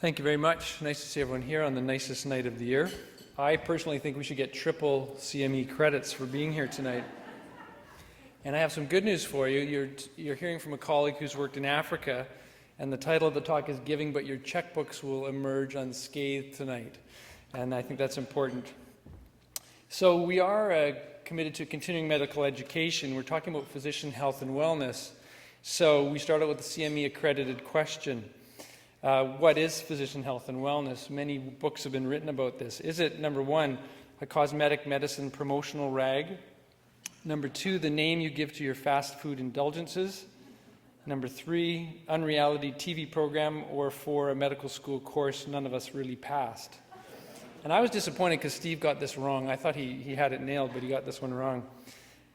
Thank you very much. Nice to see everyone here on the nicest night of the year. I personally think we should get triple CME credits for being here tonight. And I have some good news for you. You're hearing from a colleague who's worked in Africa, and the title of the talk is Giving, but your checkbooks will emerge unscathed tonight. And I think that's important. So we are committed to continuing medical education. We're talking about physician health and wellness. So we start out with the CME accredited question. What is physician health and wellness? Many books have been written about this. Is it, number one, a cosmetic medicine promotional rag? Number two, the name you give to your fast food indulgences? Number three, unreality TV program, or for a medical school course none of us really passed? And I was disappointed because Steve got this wrong. I thought he had it nailed, but he got this one wrong.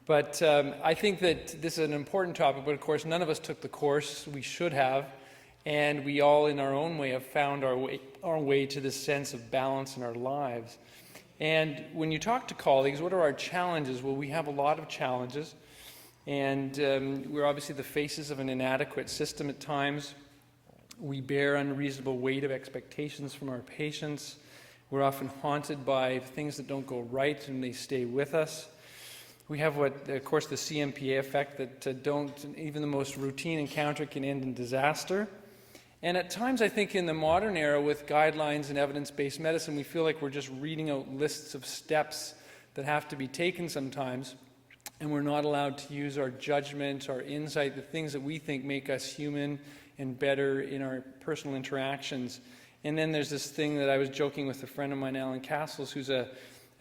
But I think that this is an important topic, but of course none of us took the course. We should have. And we all, in our own way, have found our way to this sense of balance in our lives. And when you talk to colleagues, what are our challenges? Well, we have a lot of challenges. And we're obviously the faces of an inadequate system at times. We bear unreasonable weight of expectations from our patients. We're often haunted by things that don't go right, and they stay with us. We have of course, the CMPA effect that even the most routine encounter can end in disaster. And at times, I think in the modern era with guidelines and evidence-based medicine, we feel like we're just reading out lists of steps that have to be taken sometimes, and we're not allowed to use our judgment, our insight, the things that we think make us human and better in our personal interactions. And then there's this thing that I was joking with a friend of mine, Alan Castles, who's a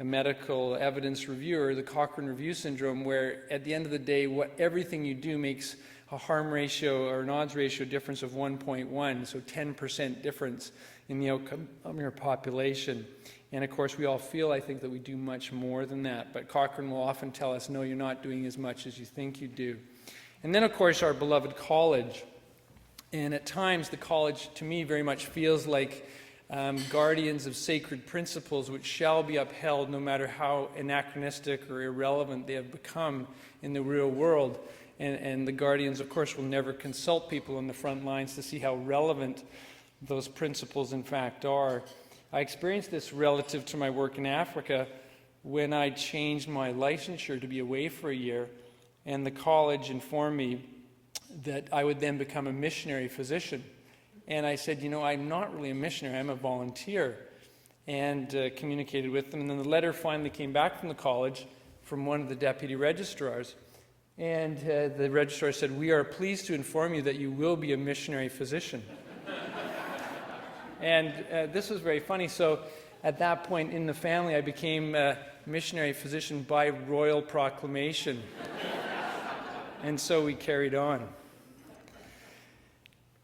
medical evidence reviewer, the Cochrane Review Syndrome, where at the end of the day, everything you do makes a harm ratio or an odds ratio difference of 1.1, so 10% difference in the outcome of your population. And of course, we all feel, I think, that we do much more than that. But Cochrane will often tell us, no, you're not doing as much as you think you do. And then, of course, our beloved college. And at times, the college, to me, very much feels like guardians of sacred principles which shall be upheld no matter how anachronistic or irrelevant they have become in the real world. And the guardians, of course, will never consult people on the front lines to see how relevant those principles in fact are. I experienced this relative to my work in Africa when I changed my licensure to be away for a year, and the college informed me that I would then become a missionary physician. And I said, I'm not really a missionary, I'm a volunteer, and communicated with them. And then the letter finally came back from the college from one of the deputy registrars. And the registrar said, we are pleased to inform you that you will be a missionary physician. And this was very funny. So at that point in the family, I became a missionary physician by royal proclamation. And so we carried on.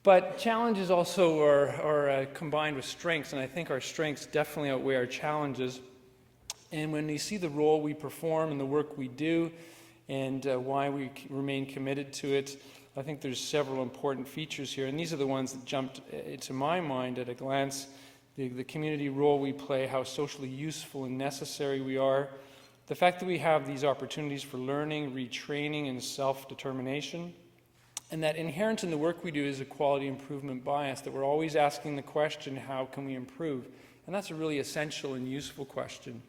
But challenges also are combined with strengths, and I think our strengths definitely outweigh our challenges. And when you see the role we perform and the work we do, and why we remain committed to it, I think there's several important features here, and these are the ones that jumped into my mind at a glance. The community role we play, how socially useful and necessary we are, the fact that we have these opportunities for learning, retraining, and self-determination, and that inherent in the work we do is a quality improvement bias, that we're always asking the question, how can we improve? And that's a really essential and useful question.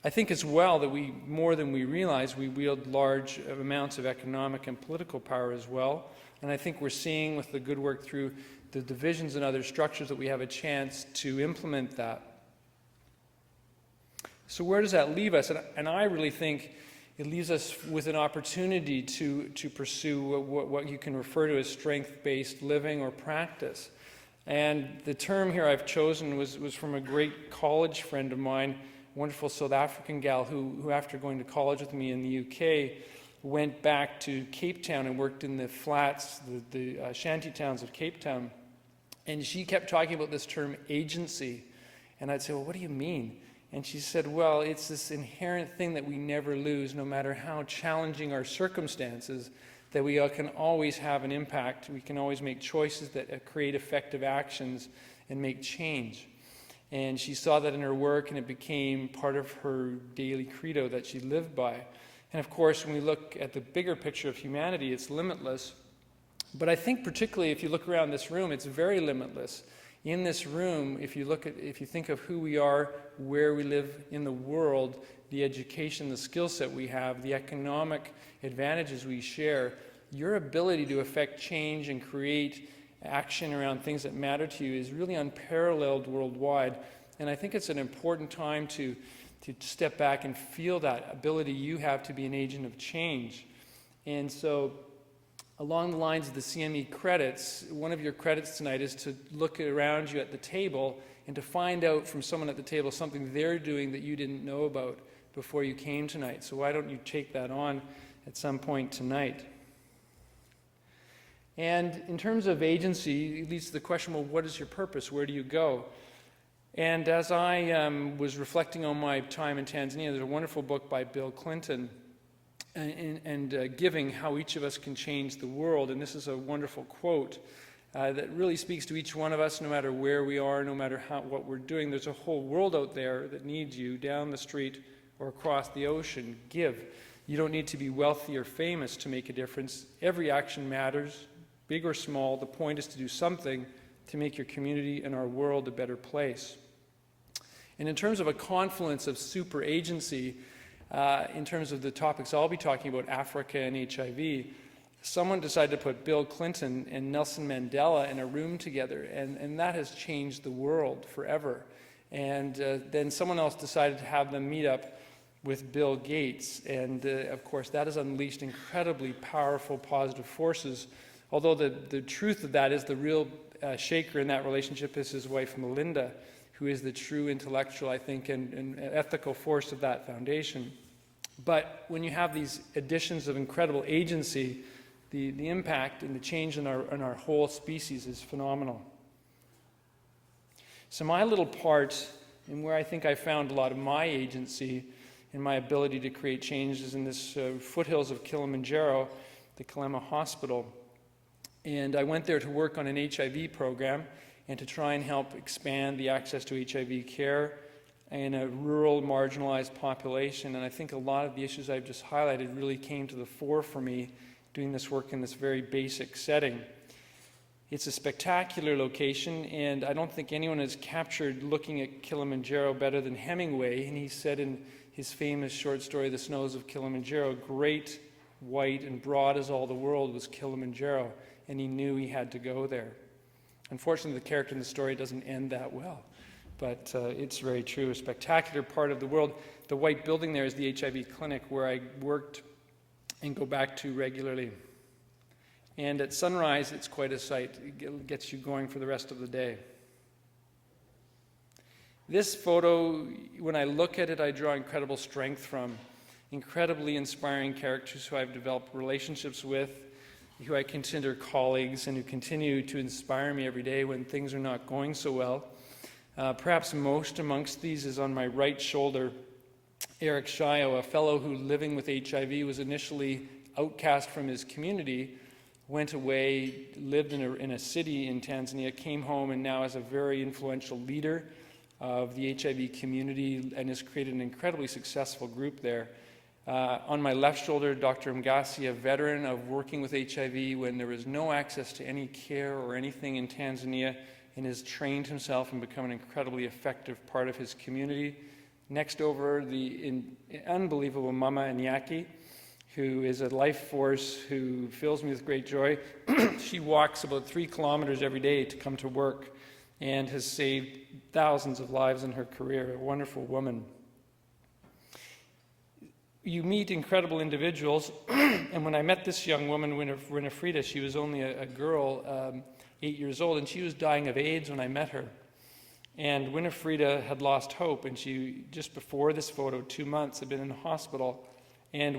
I think as well that more than we realize, we wield large amounts of economic and political power as well. And I think we're seeing with the good work through the divisions and other structures that we have a chance to implement that. So where does that leave us? And I really think it leaves us with an opportunity to pursue what you can refer to as strength-based living or practice. And the term here I've chosen was from a great college friend of mine, wonderful South African gal who after going to college with me in the UK, went back to Cape Town and worked in the flats, the shanty towns of Cape Town. And she kept talking about this term agency. And I'd say, well, what do you mean? And she said, well, it's this inherent thing that we never lose, no matter how challenging our circumstances, that we can always have an impact. We can always make choices that create effective actions and make change. And she saw that in her work, and it became part of her daily credo that she lived by. And of course, when we look at the bigger picture of humanity, it's limitless. But I think particularly if you look around this room, it's very limitless. In this room, if you think of who we are, where we live in the world, the education, the skill set we have, the economic advantages we share, your ability to affect change and create action around things that matter to you is really unparalleled worldwide. And I think it's an important time to step back and feel that ability you have to be an agent of change. And so, along the lines of the CME credits, one of your credits tonight is to look around you at the table and to find out from someone at the table something they're doing that you didn't know about before you came tonight. So why don't you take that on at some point tonight? And in terms of agency, it leads to the question, well, what is your purpose? Where do you go? And as I was reflecting on my time in Tanzania, there's a wonderful book by Bill Clinton and Giving, How Each of Us Can Change the World. And this is a wonderful quote that really speaks to each one of us, no matter where we are, no matter what we're doing. There's a whole world out there that needs you, down the street or across the ocean. Give. You don't need to be wealthy or famous to make a difference. Every action matters, big or small. The point is to do something to make your community and our world a better place. And in terms of a confluence of super agency, in terms of the topics I'll be talking about, Africa and HIV, someone decided to put Bill Clinton and Nelson Mandela in a room together, and that has changed the world forever. And then someone else decided to have them meet up with Bill Gates, and of course that has unleashed incredibly powerful positive forces, although the truth of that is the real shaker in that relationship is his wife Melinda, who is the true intellectual, I think, and ethical force of that foundation. But when you have these additions of incredible agency, the impact and the change in our whole species is phenomenal. So my little part, and where I think I found a lot of my agency and my ability to create change, is in this foothills of Kilimanjaro, the Kalema Hospital. And I went there to work on an HIV program and to try and help expand the access to HIV care in a rural, marginalized population. And I think a lot of the issues I've just highlighted really came to the fore for me doing this work in this very basic setting. It's a spectacular location, and I don't think anyone has captured looking at Kilimanjaro better than Hemingway. And he said in his famous short story, The Snows of Kilimanjaro, great, white, and broad as all the world was Kilimanjaro, and he knew he had to go there. Unfortunately, the character in the story doesn't end that well, but it's very true. A spectacular part of the world. The white building there is the HIV clinic where I worked and go back to regularly. And at sunrise, it's quite a sight. It gets you going for the rest of the day. This photo, when I look at it, I draw incredible strength from. Incredibly inspiring characters who I've developed relationships with, who I consider colleagues, and who continue to inspire me every day when things are not going so well. Perhaps most amongst these is on my right shoulder, Eric Shio, a fellow who, living with HIV, was initially outcast from his community, went away, lived in a city in Tanzania, came home, and now is a very influential leader of the HIV community and has created an incredibly successful group there. On my left shoulder, Dr. Mgasi, a veteran of working with HIV when there was no access to any care or anything in Tanzania, and has trained himself and become an incredibly effective part of his community. Next over, the unbelievable Mama Nyaki, who is a life force who fills me with great joy. She walks about 3 kilometers every day to come to work and has saved thousands of lives in her career. A wonderful woman. You meet incredible individuals, and when I met this young woman, Winifreda, she was only a girl, 8 years old, and she was dying of AIDS when I met her. And Winifreda had lost hope, and she, just before this photo, 2 months, had been in the hospital and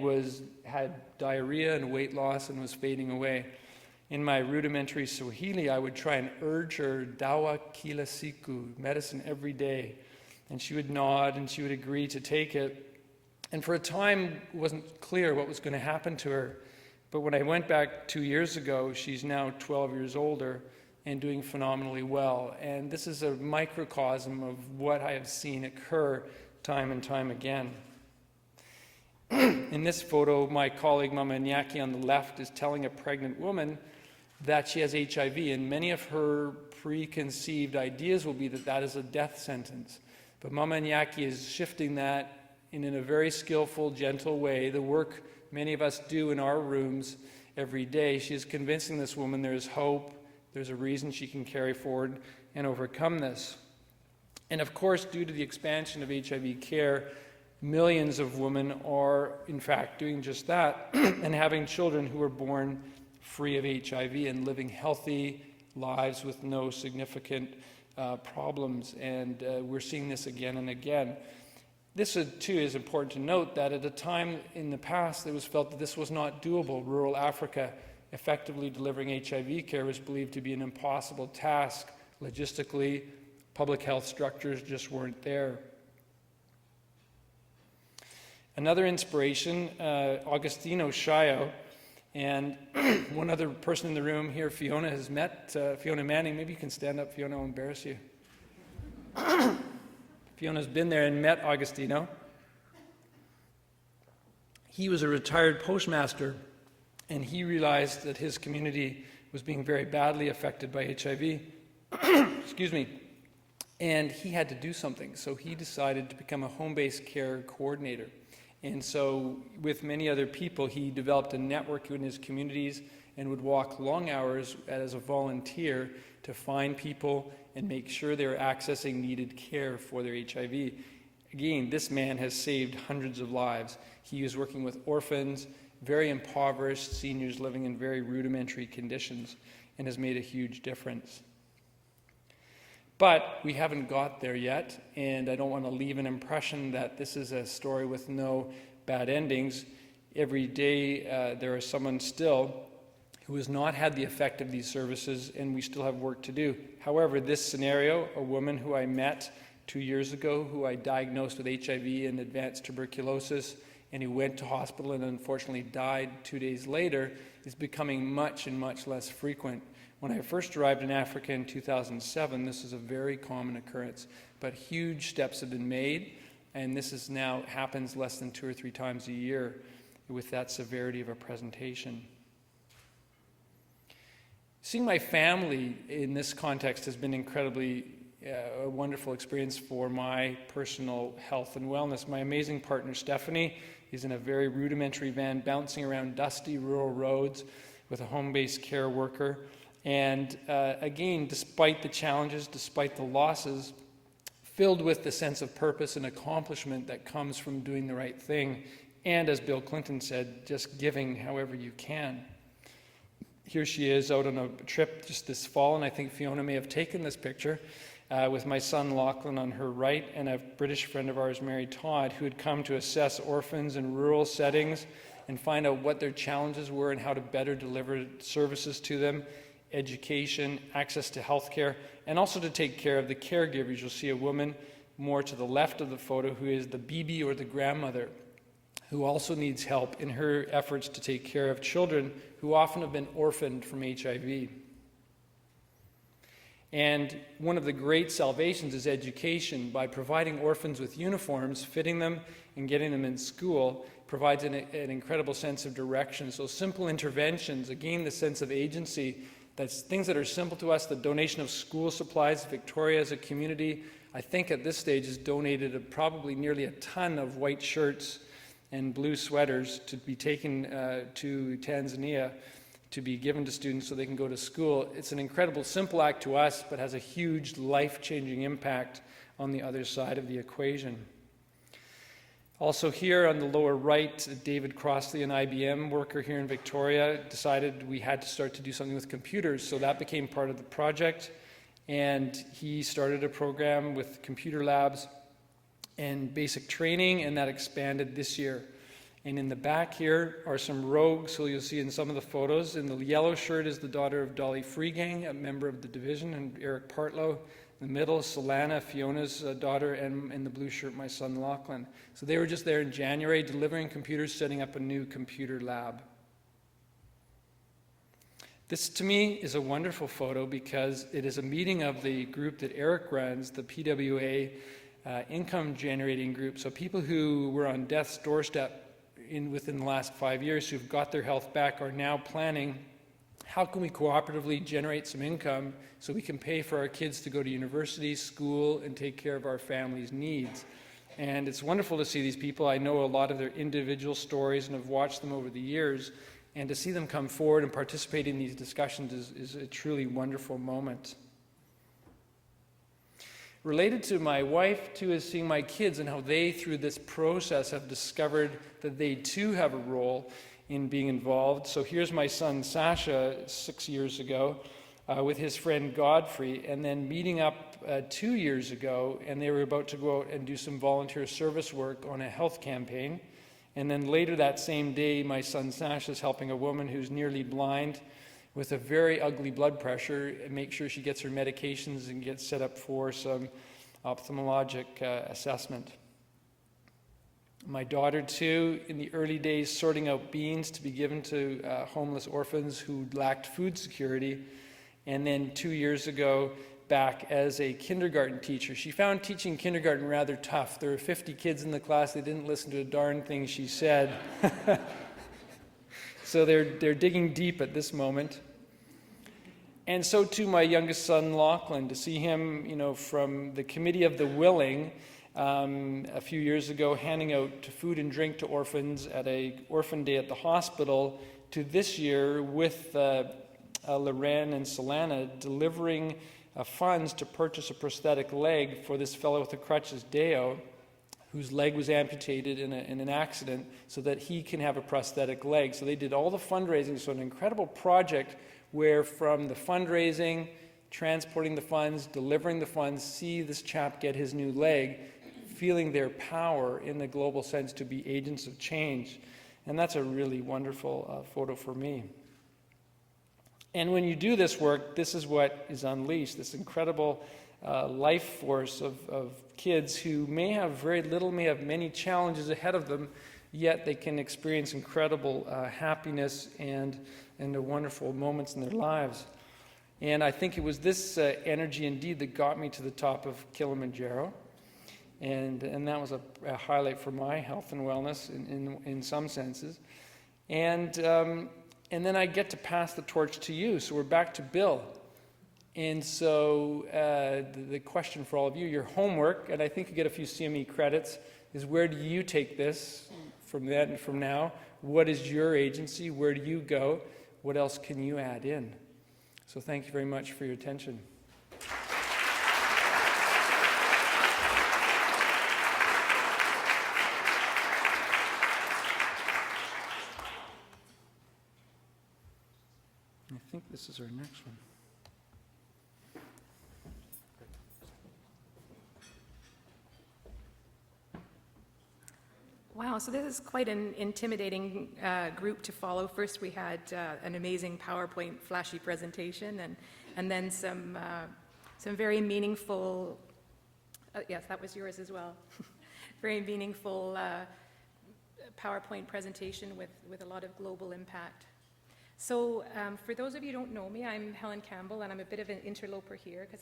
had diarrhea and weight loss and was fading away. In my rudimentary Swahili, I would try and urge her, dawa kila siku, medicine every day. And she would nod and she would agree to take it. And for a time, it wasn't clear what was going to happen to her. But when I went back 2 years ago, she's now 12 years older and doing phenomenally well. And this is a microcosm of what I have seen occur time and time again. In this photo, my colleague Mama Nyaki on the left is telling a pregnant woman that she has HIV, and many of her preconceived ideas will be that that is a death sentence. But Mama Iñaki is shifting that in a very skillful, gentle way, the work many of us do in our rooms every day. She is convincing this woman there is hope, there's a reason she can carry forward and overcome this. And of course, due to the expansion of HIV care, millions of women are, in fact, doing just that and having children who are born free of HIV and living healthy lives with no significant problems. And we're seeing this again and again. This, too, is important to note that at a time in the past it was felt that this was not doable. Rural Africa, effectively delivering HIV care was believed to be an impossible task. Logistically, public health structures just weren't there. Another inspiration, Agostino Shayo, and one other person in the room here, Fiona, has met. Fiona Manning, maybe you can stand up, Fiona, I'll embarrass you. Fiona's been there and met Agostino. He was a retired postmaster, and he realized that his community was being very badly affected by HIV. Excuse me. And he had to do something, so he decided to become a home-based care coordinator. And so, with many other people, he developed a network in his communities and would walk long hours as a volunteer to find people and make sure they were accessing needed care for their HIV. Again, this man has saved hundreds of lives. He was working with orphans, very impoverished seniors living in very rudimentary conditions, and has made a huge difference. But we haven't got there yet, and I don't want to leave an impression that this is a story with no bad endings. Every day there is someone still who has not had the effect of these services, and we still have work to do. However, this scenario, a woman who I met 2 years ago, who I diagnosed with HIV and advanced tuberculosis, and who went to hospital and unfortunately died 2 days later, is becoming much and much less frequent. When I first arrived in Africa in 2007, this is a very common occurrence, but huge steps have been made, and this is now happens less than 2 or 3 times a year with that severity of a presentation. Seeing my family in this context has been incredibly a wonderful experience for my personal health and wellness. My amazing partner, Stephanie, is in a very rudimentary van bouncing around dusty rural roads with a home-based care worker. And again, despite the challenges, despite the losses, filled with the sense of purpose and accomplishment that comes from doing the right thing. And as Bill Clinton said, just giving however you can. Here she is out on a trip just this fall, and I think Fiona may have taken this picture with my son Lachlan on her right and a British friend of ours, Mary Todd, who had come to assess orphans in rural settings and find out what their challenges were and how to better deliver services to them, education, access to health care, and also to take care of the caregivers. You'll see a woman more to the left of the photo who is the bibi or the grandmother, who also needs help in her efforts to take care of children who often have been orphaned from HIV. And one of the great salvations is education. By providing orphans with uniforms, fitting them and getting them in school provides an incredible sense of direction. So simple interventions, again, the sense of agency, that's things that are simple to us, the donation of school supplies. Victoria as a community, I think at this stage, has donated probably nearly a ton of white shirts and blue sweaters to be taken to Tanzania to be given to students so they can go to school. It's an incredible, simple act to us, but has a huge life-changing impact on the other side of the equation. Also here on the lower right, David Crossley, an IBM worker here in Victoria, decided we had to start to do something with computers, so that became part of the project, and he started a program with computer labs and basic training, and that expanded this year. And in the back here are some rogues, who you'll see in some of the photos. In the yellow shirt is the daughter of Dolly Freegang, a member of the division, and Eric Partlow. In the middle, Solana, Fiona's daughter, and in the blue shirt, my son Lachlan. So they were just there in January delivering computers, setting up a new computer lab. This, to me, is a wonderful photo because it is a meeting of the group that Eric runs, the PWA income generating group. So people who were on death's doorstep within the last 5 years who've got their health back are now planning how can we cooperatively generate some income so we can pay for our kids to go to university, school, and take care of our family's needs? And it's wonderful to see these people. I know a lot of their individual stories and have watched them over the years. And to see them come forward and participate in these discussions is a truly wonderful moment. Related to my wife, too, is seeing my kids and how they, through this process, have discovered that they, too, have a role in being involved. So here's my son, Sasha, 6 years ago, with his friend Godfrey, and then meeting up 2 years ago, and they were about to go out and do some volunteer service work on a health campaign. And then later that same day, my son Sasha is helping a woman who's nearly blind with a very ugly blood pressure and make sure she gets her medications and gets set up for some ophthalmologic assessment. My daughter, too, in the early days, sorting out beans to be given to homeless orphans who lacked food security. And then 2 years ago, back as a kindergarten teacher. She found teaching kindergarten rather tough. There were 50 kids in the class. They didn't listen to a darn thing she said. So they're digging deep at this moment. And so too my youngest son, Lachlan, to see him, from the Committee of the Willing a few years ago, handing out food and drink to orphans at a orphan day at the hospital, to this year with Loren and Solana delivering funds to purchase a prosthetic leg for this fellow with the crutches, Deo, whose leg was amputated in an accident, so that he can have a prosthetic leg. So they did all the fundraising, so an incredible project where from the fundraising, transporting the funds, delivering the funds, see this chap get his new leg, feeling their power in the global sense to be agents of change. And that's a really wonderful photo for me. And when you do this work, this is what is unleashed, this incredible life force of kids who may have very little, may have many challenges ahead of them, yet they can experience incredible happiness and the wonderful moments in their lives. And I think it was this energy indeed that got me to the top of Kilimanjaro. And that was a highlight for my health and wellness in some senses. And then I get to pass the torch to you. So we're back to Bill. And so the question for all of you, your homework, and I think you get a few CME credits, is where do you take this from then and from now? What is your agency? Where do you go? What else can you add in? So thank you very much for your attention. I think this is our next one. Wow, so this is quite an intimidating group to follow. First we had an amazing PowerPoint flashy presentation and then some very meaningful, yes, that was yours as well, very meaningful PowerPoint presentation with a lot of global impact. So for those of you who don't know me, I'm Helen Campbell, and I'm a bit of an interloper here because